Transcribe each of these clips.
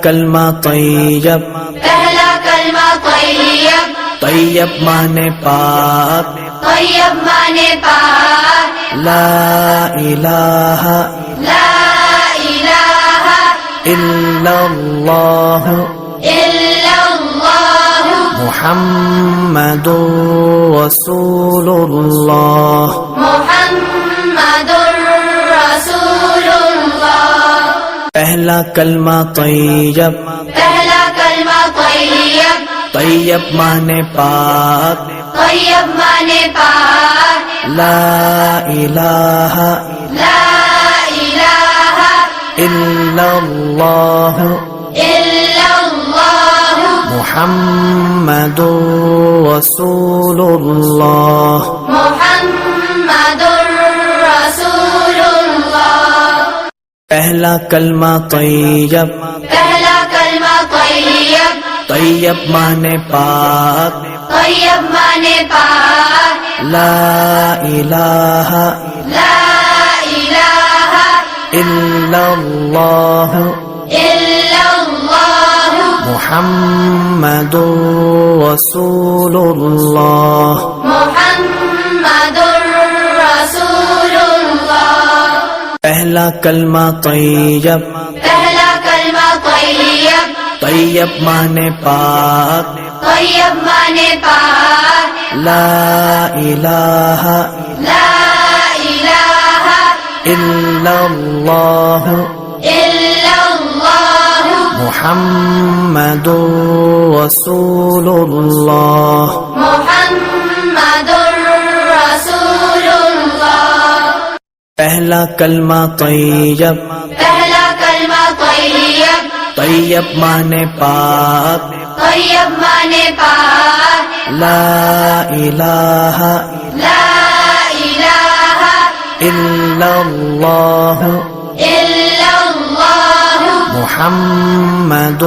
کلمہ طیب، پہلا کلمہ طیب، طیب مانے پاک، طیب مانے پاک، لا الہ لا الہ الا اللہ الا اللہ محمد رسول اللہ۔ محمد رسول اللہ۔ پہلا کلمہ طیب، پہلا کلمہ طیب، طیب مانے پاک، طیب مانے پاک، لا الہ لا الہ الا اللہ الا اللہ محمد رسول اللہ۔ محمد رسول اللہ۔ پہلا کلمہ طیب، پہلا کلمہ طیب، طیب مانے پاک، طیب مانے پاک، لا الہ لا الہ الا اللہ الا اللہ محمد رسول اللہ۔ محمد رسول اللہ۔ پہلا کلمہ طیب، پہلا کلمہ طیب، طیب مانے پاک، طیب مانے پاک، لا الہ لا الہ الا اللہ الا اللہ محمد رسول اللہ۔ محمد رسول اللہ۔ پہلا کلمہ طیب، پہلا کلمہ طیب، طیب مانے پاک، طیب مانے پاک، لا الہ لا الہ الا اللہ الا اللہ محمد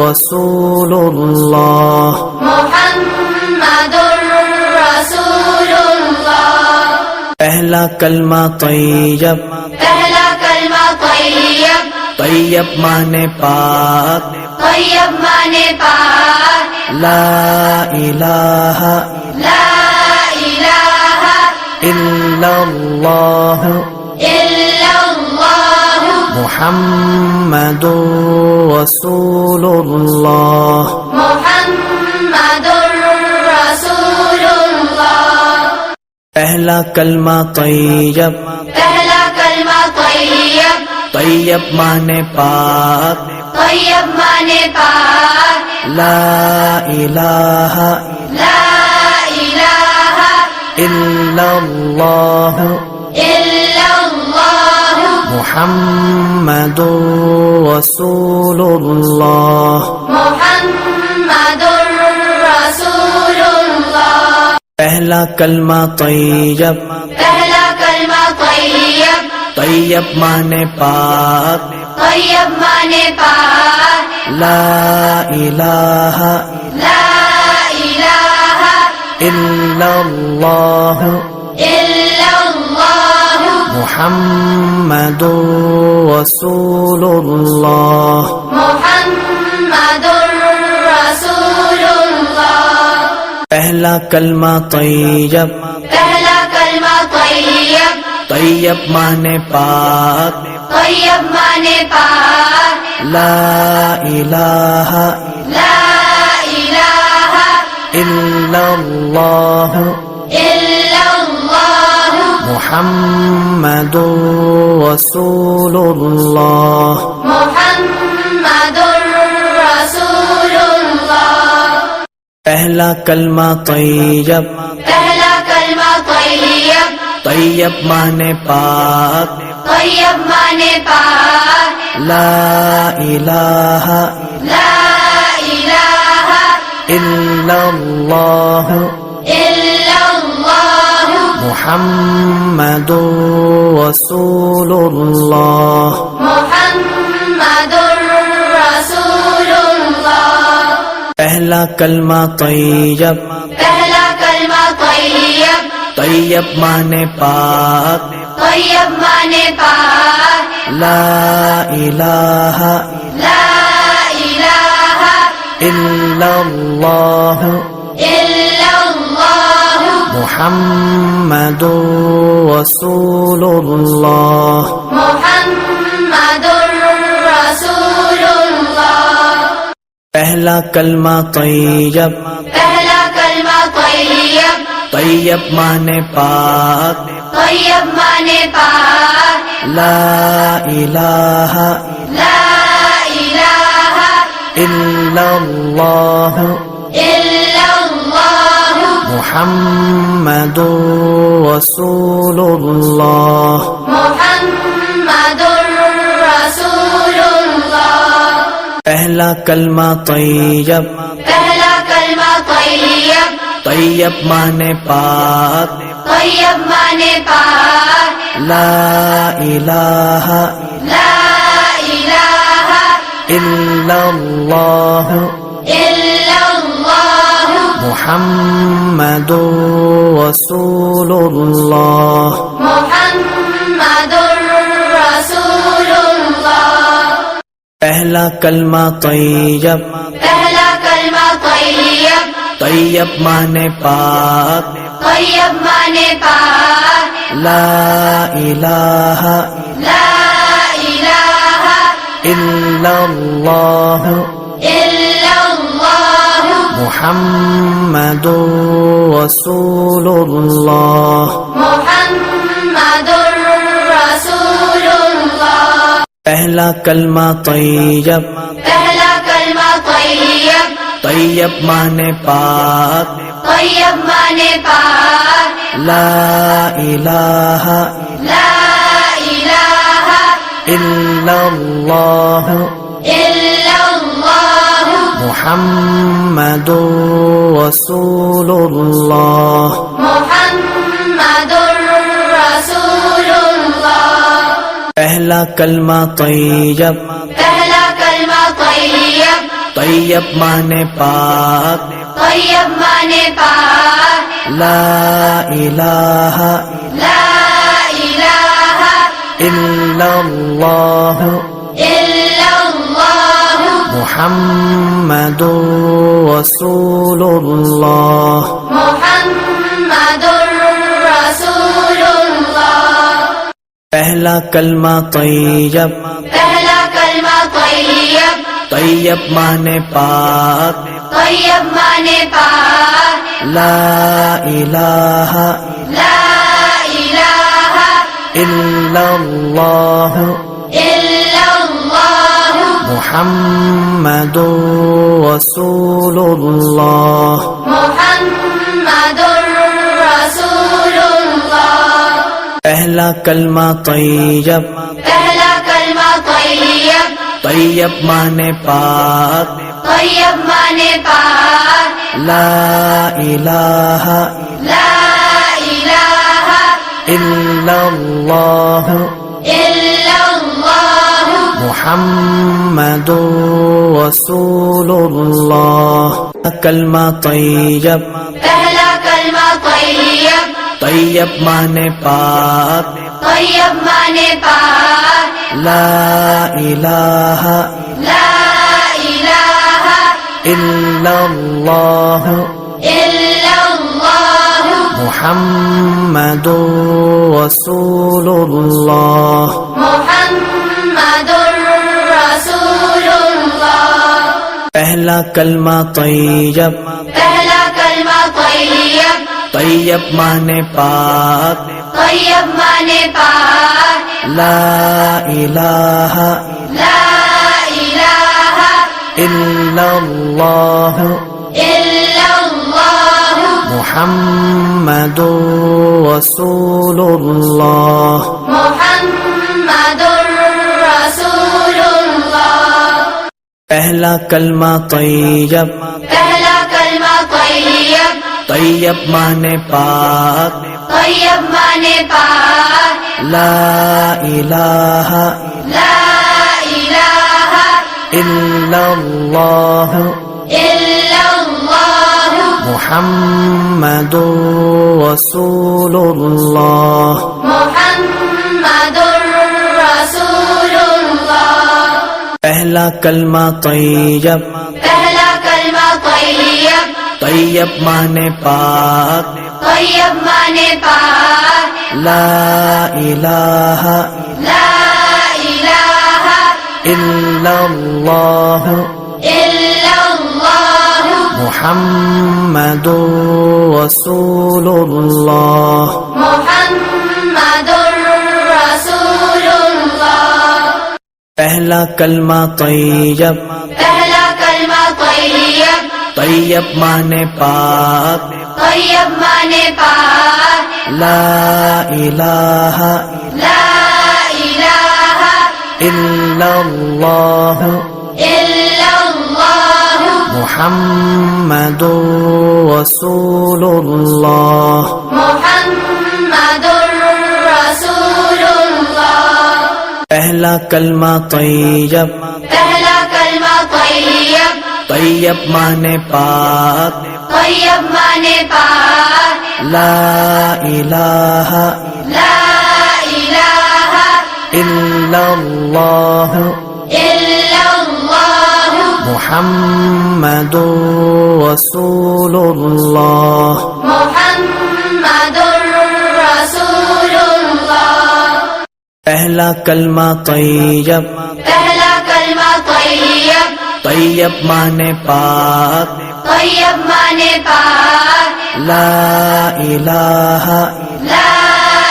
رسول اللہ۔ محمد رسول اللہ۔ پہلا کلمہ طیب، پہلا کلمہ طیب، طیب مانے پاک، طیب مانے پاک، لا الہ لا الہ الا اللہ الا اللہ محمد رسول اللہ۔ محمد رسول اللہ۔ پہلا کلمہ طیب، پہلا کلمہ طیب، طیب مانے پاک، طیب مانے پاک، لا الہ لا الہ الا اللہ الا اللہ محمد رسول اللہ۔ محمد رسول اللہ۔ پہلا کلمہ طیب، پہلا کلمہ طیب، طیب مانے پاک، طیب مانے پاک، لا الہ لا الہ الا اللہ الا اللہ محمد رسول اللہ۔ محمد رسول اللہ۔ پہلا کلمہ طیب، پہلا کلمہ طیب، طیب مانے پاک، طیب مانے پاک، لا الہ لا الہ الا اللہ الا اللہ محمد رسول اللہ۔ محمد رسول اللہ۔ پہلا کلمہ طیب، پہلا کلمہ طیب، طیب مانے پاک، طیب مانے پاک، لا الہ لا الہ الا اللہ الا اللہ محمد رسول اللہ۔ محمد رسول اللہ۔ پہلا کلمہ طیب، پہلا کلمہ طیب، طیب مانے پاک، طیب مانے پاک، لا الہ لا إلا الله إلا الله محمد رسول الله محمد رسول الله پہلا کلمہ طیب پہلا کلمہ طیب طیب مانے پاک طیب مانے پاک لا الہ لا الہ الا اللہ إلا الله محمد رسول اللہ محمد رسول الله پہلا کلمہ طیب پہلا کلمہ طیب طیب مانے پاک طیب مانے پاک لا الہ لا الہ الا اللہ إلا الله محمد رسول اللہ محمد رسول الله پہلا کلمہ طیب پہلا کلمہ طیب طیب مانے پاک طیب مانے پاک لا الہ لا الہ الا اللہ إلا الله محمد رسول اللہ محمد رسول الله پہلا کلمہ طیب پہلا کلمہ طیب طیب مانے پاک طیب مانے پاک لا الہ لا الہ الا اللہ إلا الله محمد رسول اللہ محمد رسول الله پہلا کلمہ طیب پہلا کلمہ طیب طیب مانے پاک طیب مانے پاک لا الہ لا الہ الا اللہ إلا الله محمد رسول اللہ محمد رسول الله پہلا کلمہ طیب پہلا کلمہ طیب طیب مانے پاک طیب مانے پاک لا الہ لا الہ الا اللہ إلا الله محمد رسول اللہ محمد رسول الله پہلا کلمہ طیب پہلا کلمہ طیب طیب مانے پاک طیب مانے پاک لا الہ لا الہ الا اللہ إلا الله محمد رسول اللہ کلمہ طیب پہلا کلمہ طیب طیب مانے پاک طیب مانے پاک لا الہ لا الہ الا اللہ إلا الله محمد رسول اللہ محمد رسول الله پہلا کلمہ طیب پہلا کلمہ طیب طیب مانے پاک طیب مانے پاک لا الہ لا الہ الا اللہ إلا الله محمد رسول اللہ محمد رسول الله پہلا کلمہ طیب پہلا کلمہ طیب طیب مانے پاک طیب مانے پاک لا الہ لا الہ الا اللہ إلا الله محمد رسول اللہ محمد رسول الله پہلا کلمہ طیب پہلا کلمہ کلمہ طیب طیب مانے پاک طیب مانے پاک لا الہ لا الہ الا اللہ الا اللہ محمد رسول اللہ محمد رسول اللہ پہلا کلمہ طیب پہلا کلمہ طیب طیب مانے پاک طیب مانے پاک لا الہ لا الہ الا اللہ الا اللہ محمد رسول اللہ محمد رسول اللہ پہلا کلمہ طیب پہلا کلمہ طیب طیب مانے پاک طیب مانے پاک لا الہ لا الہ الا اللہ الا اللہ محمد رسول اللہ محمد رسول اللہ پہلا کلمہ طیب پہلا کلمہ طیب طیب مانے پاک طیب مانے پاک لا الہ لا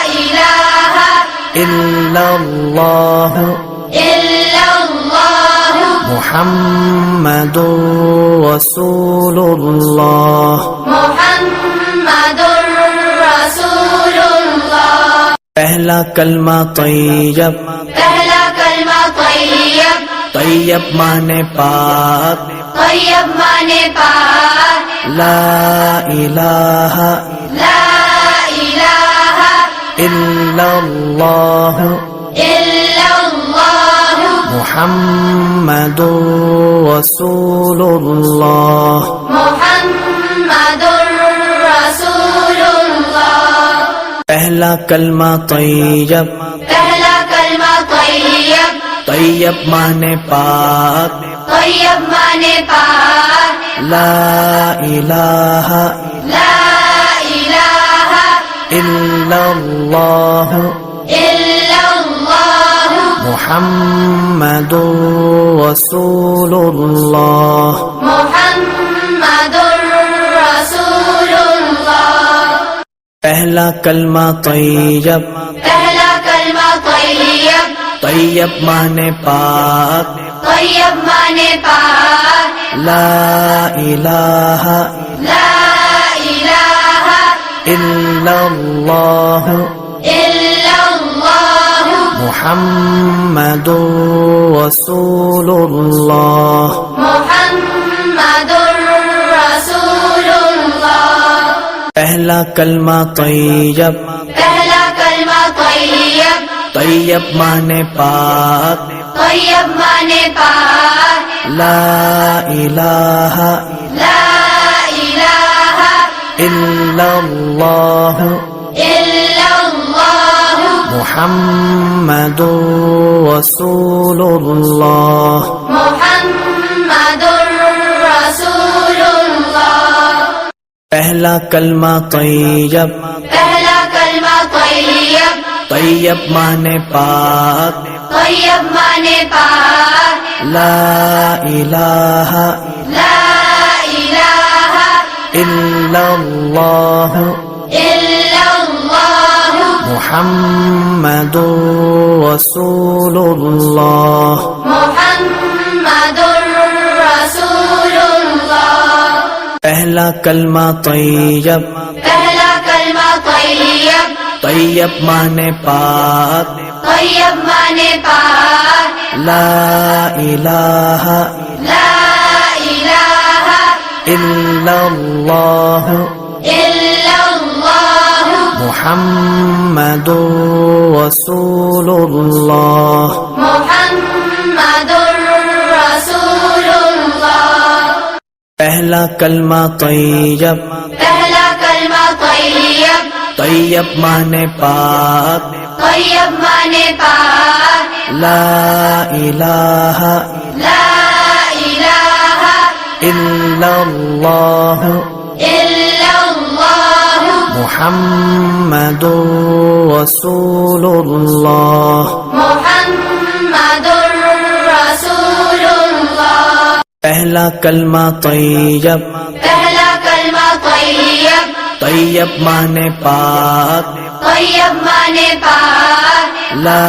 الہ الا اللہ الا اللہ محمد رسول اللہ محمد رسول اللہ پہلا کلمہ طیب پہلا کلمہ طیب طیب مانے پاک طیب مانے پاک لا الہ لا الہ الا اللہ الا اللہ محمد رسول اللہ محمد رسول اللہ پہلا کلمہ طیب پہلا کلمہ طیب طیب مانے پاک طیب مانے پاک لا الہ لا الہ الا اللہ الا اللہ محمد رسول اللہ محمد رسول اللہ پہلا کلمہ طیب پہلا کلمہ طیب طیب مانے پاک طیب مانے پاک لا الہ لا الہ الا اللہ الا اللہ محمد رسول اللہ محمد رسول اللہ پہلا کلمہ طیب پہلا کلمہ طیب طیب مانے پاک طیب مانے پاک لا الہ لا الہ الا اللہ الا اللہ محمد رسول اللہ محمد رسول اللہ پہلا کلمہ طیب پہلا کلمہ طیب طیب مانے پاک طیب مانے پاک لا الہ لا الہ الا اللہ الا اللہ محمد رسول اللہ محمد رسول اللہ پہلا کلمہ طیب پہلا کلمہ طیب طیب مانے پاک طیب مانے پاک لا الہ لا الہ الا اللہ الا اللہ محمد رسول اللہ محمد رسول اللہ پہلا کلمہ طیب پہلا کلمہ طیب طیب مانے پاک طیب مانے پاک لا الہ لا الہ الا illallah illallah Muhammadur Rasulullah Muhammadur Rasulullah پہلا کلمہ طیب پہلا کلمہ طیب طیب مانے پاک طیب مانے پاک لا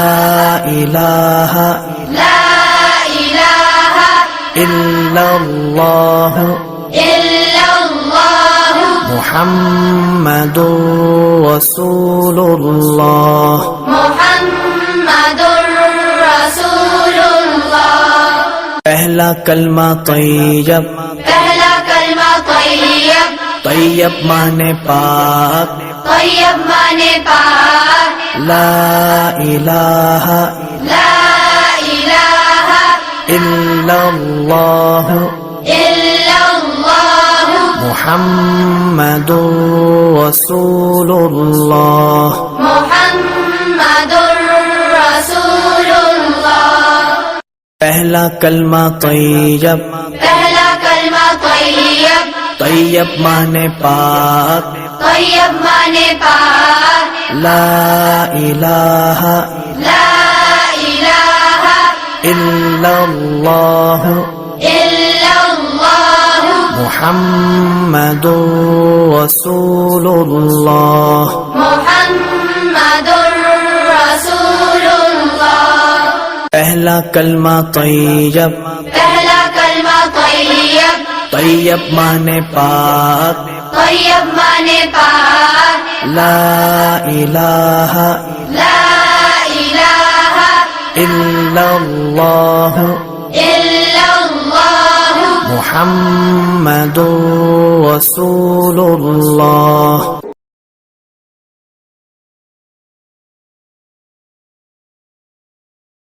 الہ لا الہ الا اللہ الا اللہ محمد رسول اللہ محمدر رسول اللہ پہلا کلمہ طیب پہلا کلمہ طیب طیب مانے پاک طیب مانے پاک لا الہ لا الہ الا اللہ الا اللہ محمد رسول اللہ محمدر رسول اللہ پہلا کلمہ طیب پہلا کلمہ طیب طیب مانے پاک طیب مانے پاک لا الہ لا الہ الا اللہ الا اللہ محمد رسول اللہ محمدر رسول اللہ پہلا کلمہ طیب پہلا کلمہ طیب طیب مانے پاک طیب مانے پاک لا الہ لا الہ الا اللہ الا اللہ محمد رسول اللہ